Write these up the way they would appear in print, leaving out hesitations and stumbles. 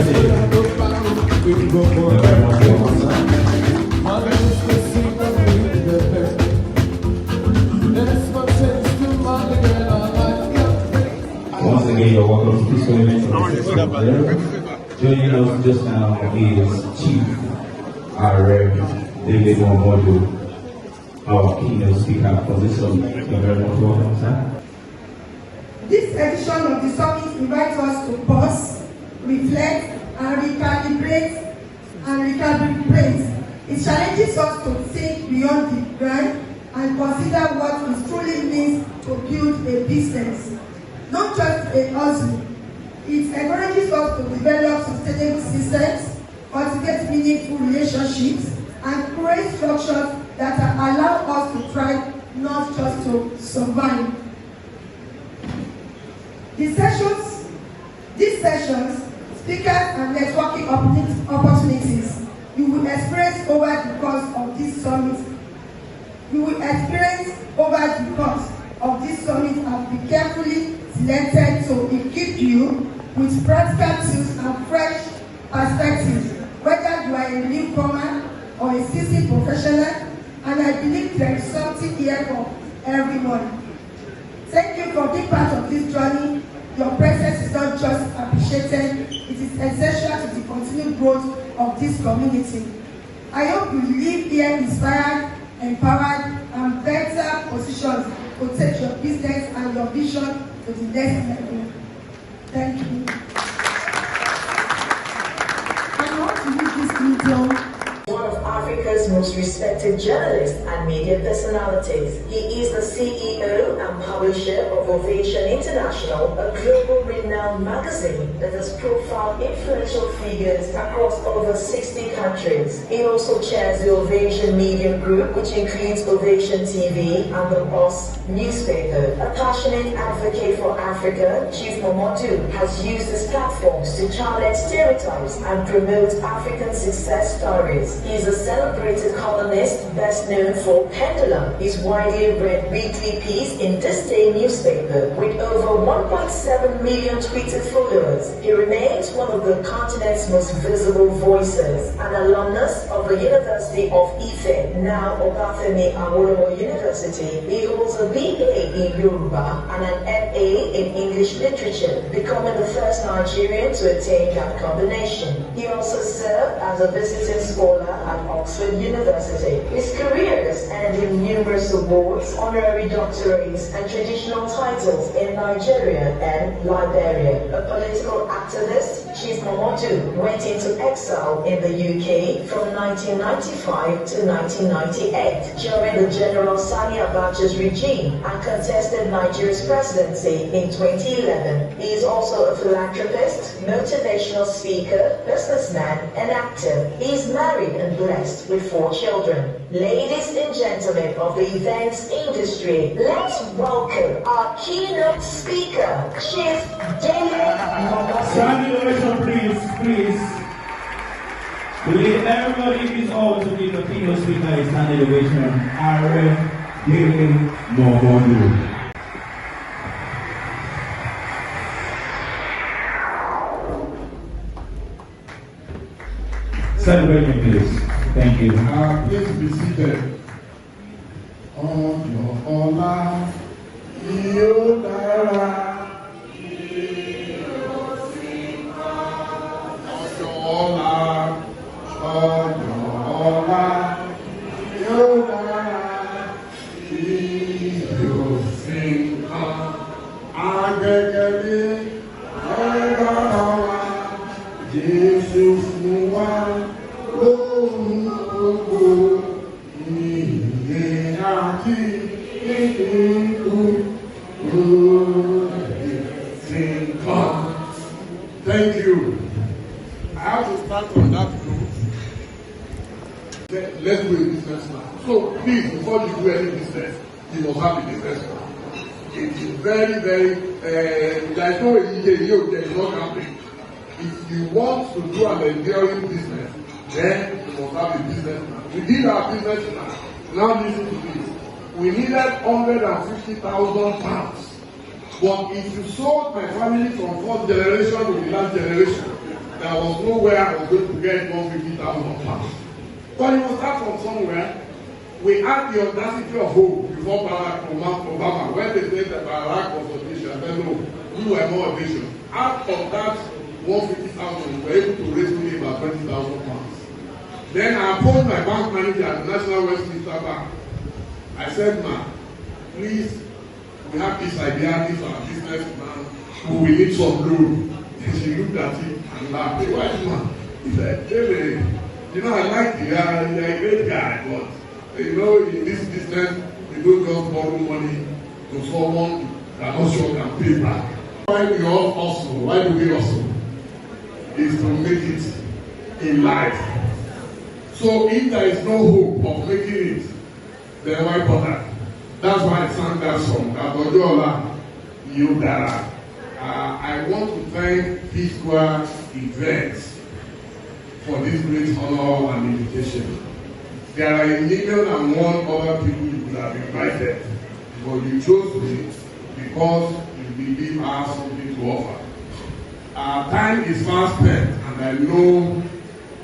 Once again, you're welcome to Peaceful Event. Joining us just now is Chief Akure David Momodu, our keynote speaker for this summit. You're very much welcome, sir. This edition of the summit invites us to pause, reflect, and recalibrate It challenges us to think beyond the grind and consider what it truly means to build a business, not just a hustle. It encourages us to develop sustainable systems, cultivate meaningful relationships, and create structures that allow us to thrive, not just to survive. These sessions, speakers and networking opportunities you will experience over the course of this summit. Have been carefully selected to equip you with practical tools and fresh perspectives, whether you are a newcomer or a seasoned professional, and I believe there is something here for everyone. Thank you for being part of this journey. Your presence is not just appreciated, it is essential to the continued growth of this community. I hope you leave here inspired, empowered, and better positioned to take your business and your vision to the next level. Thank you. I want to use this medium. One of Africa's most respected journalists and media personalities. He is the CEO and publisher of Ovation International, a global renowned magazine that has profiled influential figures across over 60 countries. He also chairs the Ovation Media Group, which includes Ovation TV and the Boss newspaper. A passionate advocate for Africa, Chief Momodu has used his platforms to challenge stereotypes and promote African success stories. He is a celebrated columnist, best known for Pendulum, his widely read weekly piece in this day newspaper. With over 1.7 million tweeted followers, he remains one of the continent's most visible voices. An alumnus of the University of Ife, now Obafemi Awolowo University, he holds a BA in Yoruba and an MA in English Literature, becoming the first Nigerian to attain that combination. He also served as a visiting scholar at Oxford University. His career has earned him numerous awards, honorary doctorates, and traditional titles in Nigeria and Liberia. A political activist, Chief Momodu went into exile in the UK from 1995 to 1998 during the General Sani Abacha's regime and contested Nigeria's presidency in 2011. He is also a philanthropist, motivational speaker, businessman, and actor. He is married and blessed with 4 children. Ladies and gentlemen of the events industry, let's welcome our keynote speaker, Chief David Momodu. Standing ovation, please. We need everybody is all to give the keynote speaker a standing ovation. Akure David Momodu. Celebrating, please. Thank you. Please be seated. Ọ̀la yóò dára. Ọ̀la yóò dára. Yóò sì kàn. Agẹgẹdẹ ẹgbẹ́ ọ̀la. Jésù fún wa lóhùn gbogbo. Ìyè àti ìdínkù lórí sì kàn. Thank you. I have to start from that note. Let's do a business plan. So please, before you do any business, you must have a business plan. It is very, there is no way there is no campaign. If you want to do an enduring business, then you must have a business plan. We did our business plan. Now listen to this. We needed £150,000. But if you sold my family from first generation to the last generation, there was nowhere I was going to get 150,000 pounds. But it was start from somewhere. We had the audacity of hope before Barack Obama. When they said that Barack was audacious, I said no, we were more audacious. Out of that 150,000, we were able to raise only about 20,000 pounds. Then I approached my bank manager at the National Westminster Bank. I said, "Ma, please, we have this idea, this our businessman, who will need some loan." And she looked at it and laughed. "Hey, why, man?" He said, "Hey, you know, I like you, you're a great guy, but you know, in this business, you don't just borrow money to someone that not sure can pay back." Why we all hustle? Why do we hustle? Is to make it in life. So if there is no hope of making it, then why bother? That's why I sang that song, Abojola Yodara. I want to thank P-Square Events for this great honor and invitation. There are 1,000,001 other people you could have invited, but you chose me because you believe I have something to offer. Time is fast spent, and I know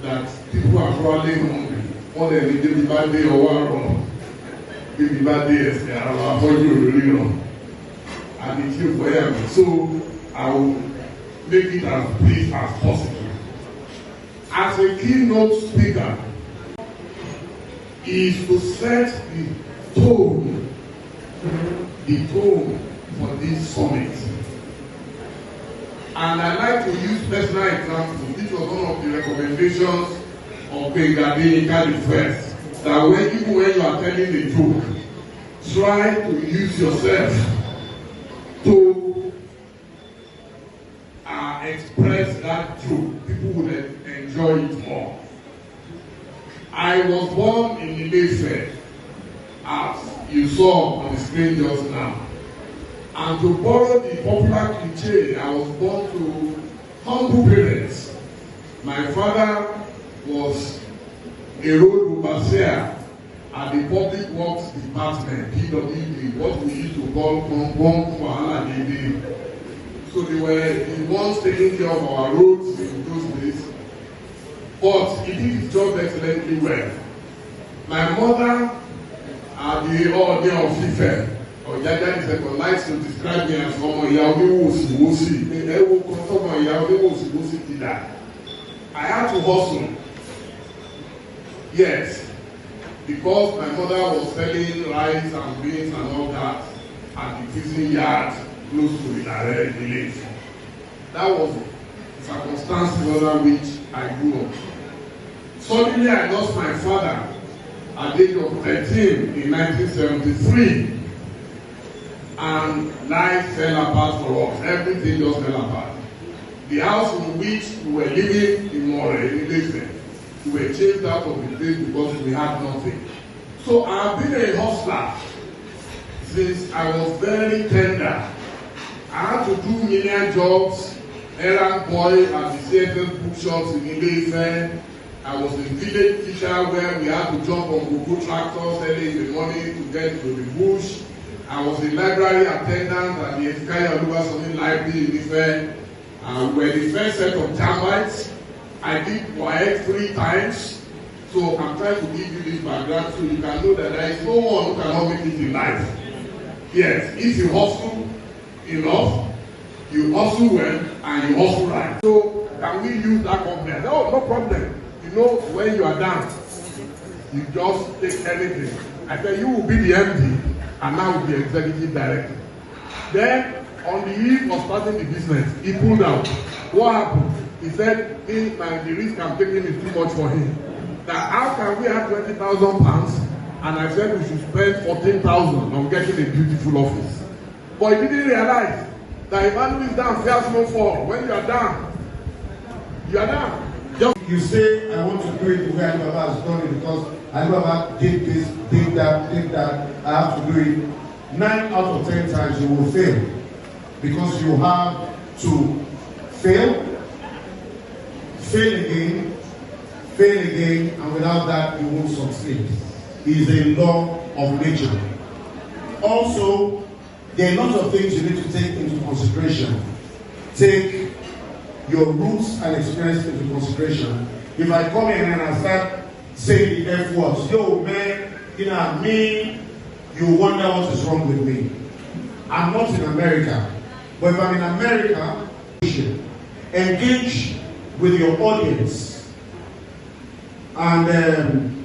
that people are probably hungry. More than the daily bad day or one, daily bad days, they are avoiding you really long. And it's you for them. So I will make it as brief as possible. As a keynote speaker, is to set the tone for this summit. And I like to use personal examples. This was one of the recommendations of Bengali first. That even when you are telling a joke, try to use yourself to express that joke. People will enjoy it more. I was born in Ile-Ife, as you saw on the screen just now. And to borrow the popular cliché, I was born to humble parents. My father was a road overseer at the Public Works Department, PWD, what we used to call Bongbong Wahala Dede. So they were the ones taking care of our roads in those days. But he did his job excellently well. My mother, the Ode of Ife, or Jaja is likes to describe me as someone Yahweh. I had to hustle. Yes, because my mother was selling rice and beans and all that at the prison yard close to the Akure village. That was the circumstances under which I grew up. Suddenly I lost my father at the age of 13 in 1973. And life fell apart for us. Everything just fell apart. The house in which we were living in More, in Ile-Ife, we were chased out of the place because we had nothing. So I have been a hustler since I was very tender. I had to do million jobs, errand boy at the CFF bookshops in Ile-Ife. I was a village teacher where we had to jump on Google tractors early in the morning to get to the bush. I was a library attendant at the Efikaya Oluwasomi Library in Ife. We were the first set of termites. I did quiet 3 times. So I'm trying to give you this background so you can know that there is no one who cannot make it in life. Yes, if you hustle enough, you hustle well, and you hustle right. So can we use that compliment? No problem. You know, when you are down, you just take anything. I said, you will be the MD, and now will be executive director. Then, on the eve of starting the business, he pulled out. What happened? He said, the risk I'm taking is too much for him. That how can we have 20,000 pounds? And I said we should spend 14,000 on getting a beautiful office. But he didn't realize that if value is down, fears no fall. When you are down, you are down. Just you say, I want to do it the way Alibaba has done it because Alibaba did this, did that, I have to do it. 9 out of 10 times you will fail. Because you have to fail again, and without that you won't succeed. It is a law of nature. Also, there are lots of things you need to take into consideration. Take your roots and experience into consideration. If I come in and I start saying the F words, yo man, you know me, you wonder what is wrong with me. I'm not in America, but if I'm in America, engage with your audience. And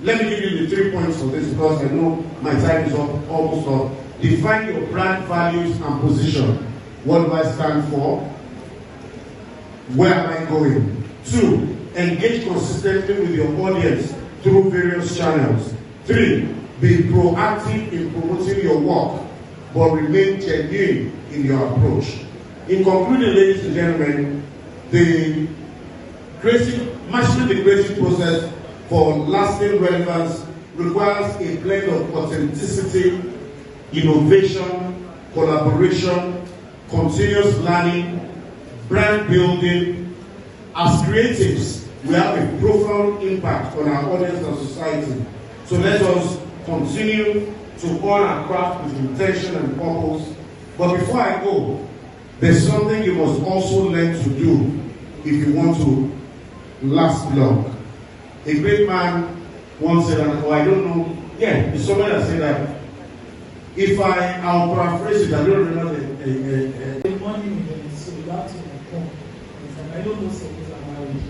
let me give you the 3 points for this because I know my time is almost up. Define your brand values and position. What do I stand for? Where am I going? 2, engage consistently with your audience through various channels. 3, be proactive in promoting your work, but remain genuine in your approach. In concluding, ladies and gentlemen, mastering the creative process for lasting relevance requires a blend of authenticity, innovation, collaboration, continuous learning, brand building. As creatives, we have a profound impact on our audience and society. So let us continue to hone our craft with intention and purpose. But before I go, there's something you must also learn to do if you want to last long. A great man once said, or I don't know, it's somebody that said that, I'll paraphrase it, I don't remember the money so you have to come. I don't know some people are married.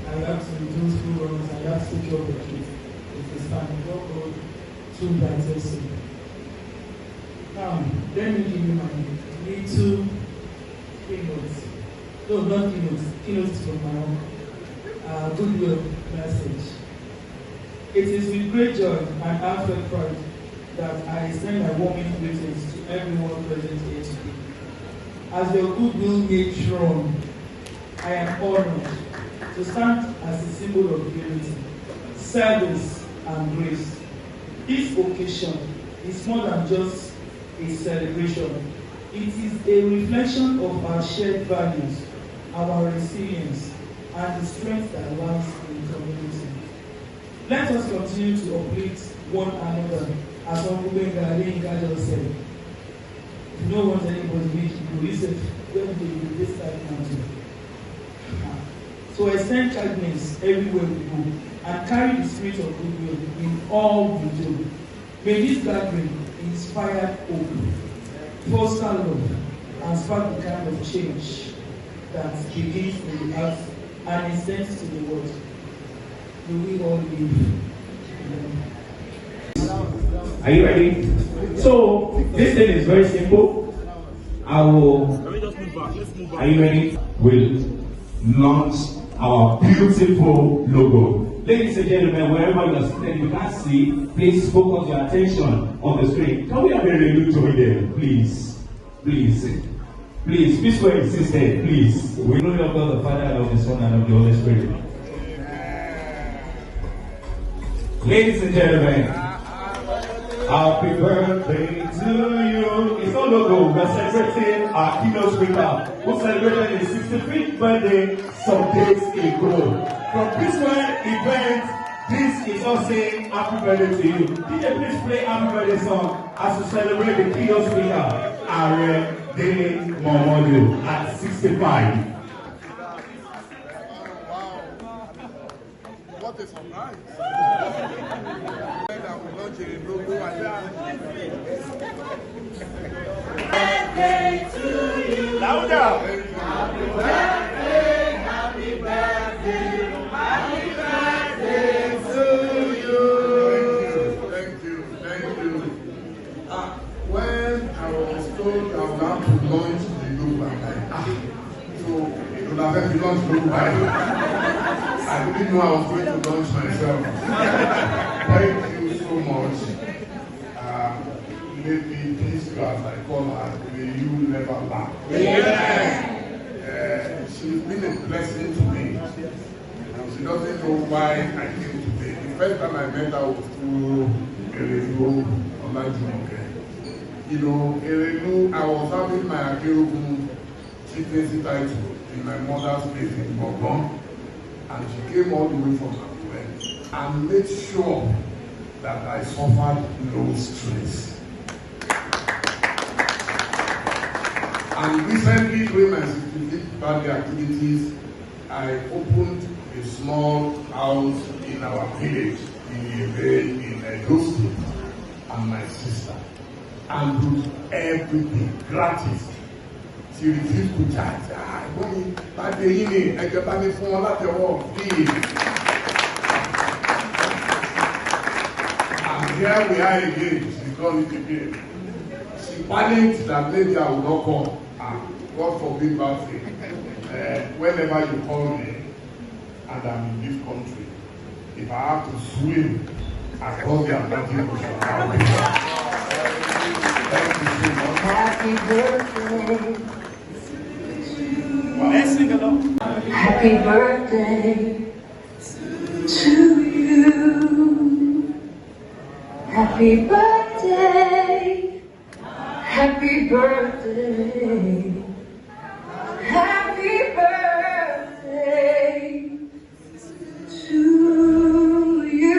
I have to do school runs, I have to take care of the kids. It's a stand, don't go through that also. Now, let me give you my little keynotes. No, not keynotes from my own goodwill message. It is with great joy and heartfelt pride that I extend my warming greetings to everyone present here today. As your goodwill matron, I am honored to stand as a symbol of unity, service, and grace. This occasion is more than just a celebration. It is a reflection of our shared values, our resilience, and the strength that lies in community. Let us continue to uplift one another, as Akure just said. If you don't want anybody to make you listen, when they will this type mountain. So extend kindness everywhere we go and carry the spirit of goodwill in all we do. May this gathering inspire hope, foster love, and spark the kind of change that begins in the heart and extends to the world. May we all live. Are you ready? So this thing is very simple. Let me just move back. Let's move back. Are you ready? We'll launch our beautiful logo. Ladies and gentlemen, wherever you are seated, you can see, please focus your attention on the screen. Can we have a review to them, please? Please. Please, please where insisted, please. We glory of God the Father, and of the Son, and of the Holy Spirit. Ladies and gentlemen, happy birthday to you. It's not logo. We're celebrating our keynote speaker who celebrated his 65th birthday some days ago. From this one event, this is us saying happy birthday to you. DJ, please play happy birthday song as we celebrate the keynote speaker, Akure at 65. What a surprise! Birthday to you. Louder! Happy birthday, happy birthday, happy birthday to you. Thank you. When I was told I would have to launch the logo, I'm like, so it would have been launched logo by I didn't know I was going to launch myself. Thank you so much. Maybe peace as I call her, may you never laugh. She's been a blessing to me. She doesn't know why I came today. The first time I met her was through Erelu Olajumoke. You know, Erelu, I was having my Akure chieftaincy title in my mother's place in Bourbon, and she came all the way from Akure and made sure that I suffered no stress. And recently, during my 65th birthday activities, I opened a small house in our village in Edo State, and my sister, and do everything gratis. She refused to charge. And here we are again. She called it again. She panicked that maybe I would not come. God forbid bad thing. Whenever you call me, and I'm in this country, if I have to swim across the Atlantic Ocean, I'll be there. Thank you so much. Happy birthday. Let's sing along. Happy birthday to you. Happy birthday. Happy birthday. Happy birthday to you.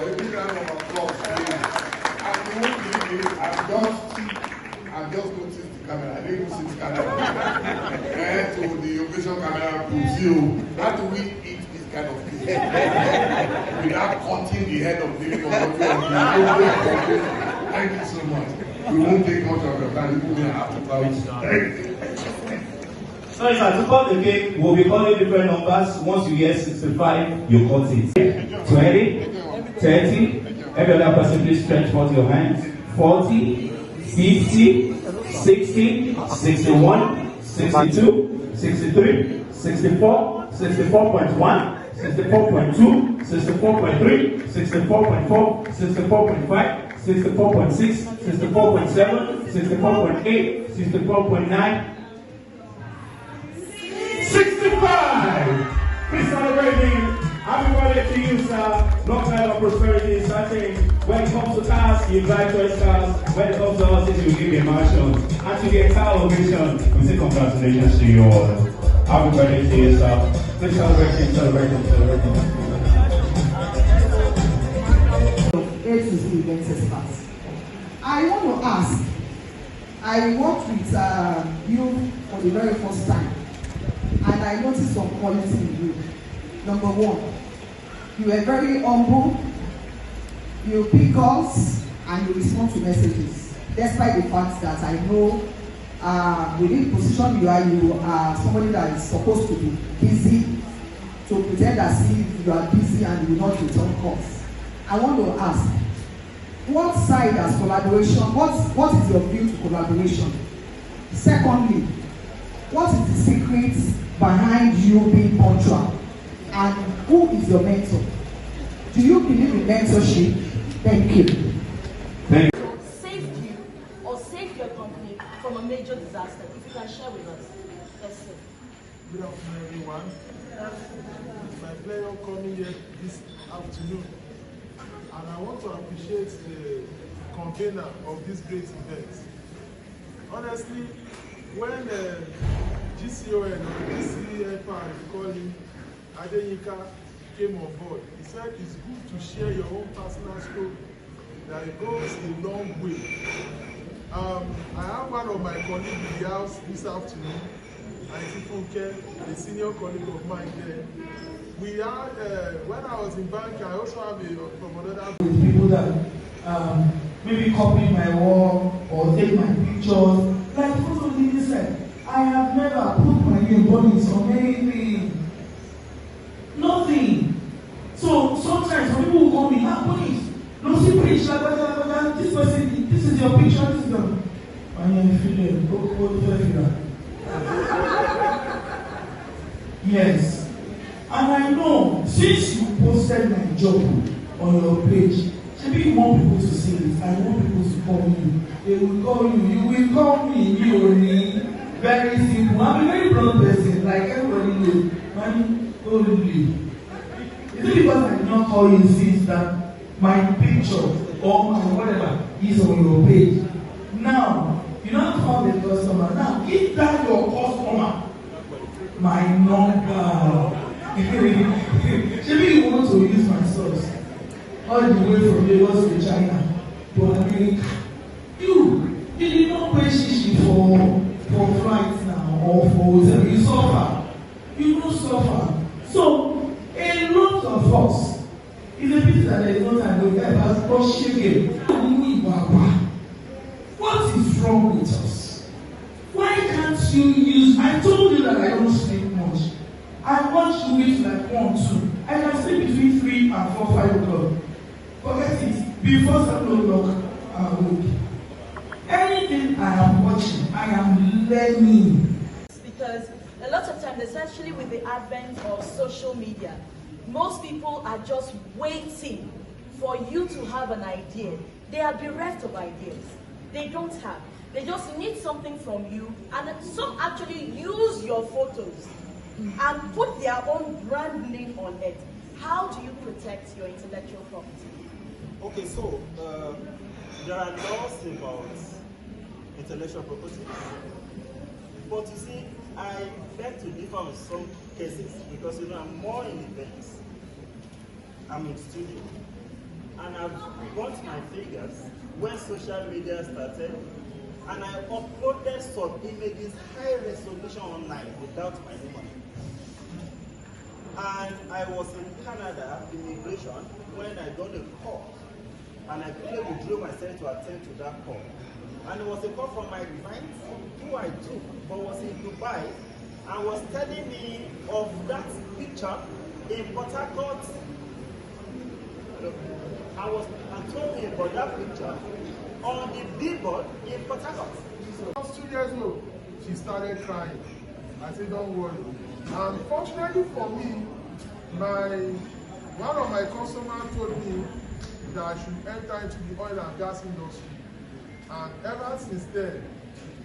Every round of applause, please. I've just noticed the camera. I didn't see the camera. To the ovation camera to you. How do we eat this kind of thing? Without cutting the head of the Thank you so much. We won't take much of your time. We will have to bounce. So it's to cut the cake, we'll be calling different numbers. Once you get 65, you cut it. 20, 30, every other person please stretch forth your hands. 40, 50, 60, 61, 62, 63, 64, 64.1, 64.2, 64.3, 64.4, 64.5, 64.6, 64.7, 64.8, 64.9, 65! Please celebrate him. Happy birthday to you, sir. Long time of prosperity. Starting when it comes to cars, you drive choice cars. When it comes to houses, you give me a mansion. And to the entire ovation, we say congratulations to you all. Happy birthday to you, sir. Please celebrate him, celebrate him, celebrate him. I want to ask, I worked with you for the very first time, and I noticed some quality in you. Number one, you are very humble, you pick calls, and you respond to messages, despite the fact that I know within the position you are somebody that is supposed to be busy, to pretend as if you are busy and you will not return calls. I want to ask, what side as collaboration, what is your view to collaboration? Secondly, what is the secret behind you being punctual? And who is your mentor? Do you believe in mentorship? Thank you. Thank you. Saved you or saved your company from a major disaster? If you can share with us. Yes, sir. Good afternoon, everyone. It's my pleasure coming here this afternoon. And I want to appreciate the convener of this great event. Honestly, when GCON or DCFR, you call him, Adeyinka came on board, he said it's good to share your own personal story, that it goes a long way. I have one of my colleagues in the house this afternoon, Auntie Funke, a senior colleague of mine there. We had, when I was in bank, I also have from another people that maybe copy my work or take my pictures. Like Photo Lady said, I have never put my name bodies on anything. Nothing. So sometimes when people will call me, police, no see preach, like this person, this is your picture, this is your. And you're feeling, go to the figure. Yes. And I know, since you posted my job on your page, maybe you want people to see it. I want people to call you. They will call you. You will call me. You only. Very simple. I'm a very blunt person. Like everybody knows. Money only. Is it because I did not call you since that my picture or my whatever is on your page? Now, you don't call the customer. Now, give that your customer my number. Maybe you want to use my source all the way from Lagos to China to America. You did not pay shishi for flights now or for hotel, you suffer. You don't suffer. So, a lot of us, it's a pity that there is no time to get us, but shame. What is wrong with us? Why can't you use? I told you that I don't sleep much. I watch movies like 1, 2. I can sleep between 3 and 4, 5 o'clock. Forget it. Before 7 o'clock, I'm awake. Anything I am watching, I am learning. Because a lot of times, especially with the advent of social media, most people are just waiting for you to have an idea. They are bereft of ideas. They don't have. They just need something from you, and some actually use your photos and put their own brand name on it. How do you protect your intellectual property? Okay, so there are laws about intellectual property, but you see, I beg to differ on some cases because I'm more in events. I'm in studio, and I've got my figures when social media started, and I uploaded some images high resolution online without my name on it. And I was in Canada, immigration, when I got a call, and I quickly withdrew myself to attend to that call. And it was a call from my client, who I took, but was in Dubai, and was telling me of that picture in Port Harcourt. I told him about that picture on the billboard in Port Harcourt. So 2 years old, she started crying. I said, don't worry. And fortunately for me, one of my customers told me that I should enter into the oil and gas industry. And ever since then,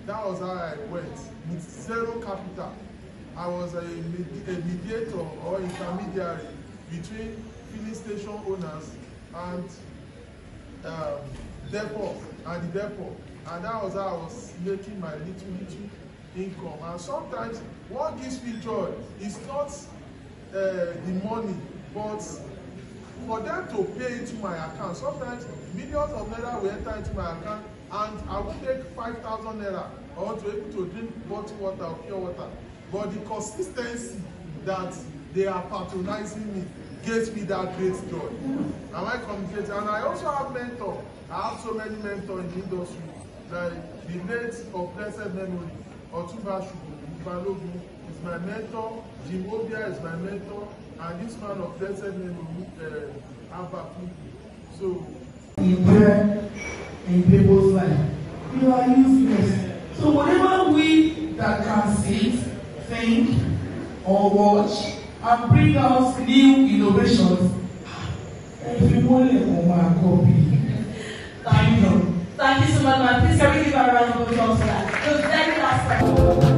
that was how I went, with zero capital. I was a mediator or intermediary between filling station owners and depot and the depot. And that was how I was making my little income. And sometimes what gives me joy is not the money, but for them to pay into my account. Sometimes millions of naira will enter into my account, and I will take 5,000 naira or to able to drink bottled water or pure water. But the consistency that they are patronizing me gives me that great joy. Am I communicating? And I also have mentors. I have so many mentors in the industry. Like the late of blessed memory, Otuba Balogun is my mentor, Jim Obia is my mentor, and this man of blessed memory, Abba. So, in prayer, in people's life, you are useless. So whatever we that can sit, think, or watch, and bring out new innovations, everyone will copy. Thank you. Thank you so much, man. Please can we give a round of applause for that? The very last question. Oh,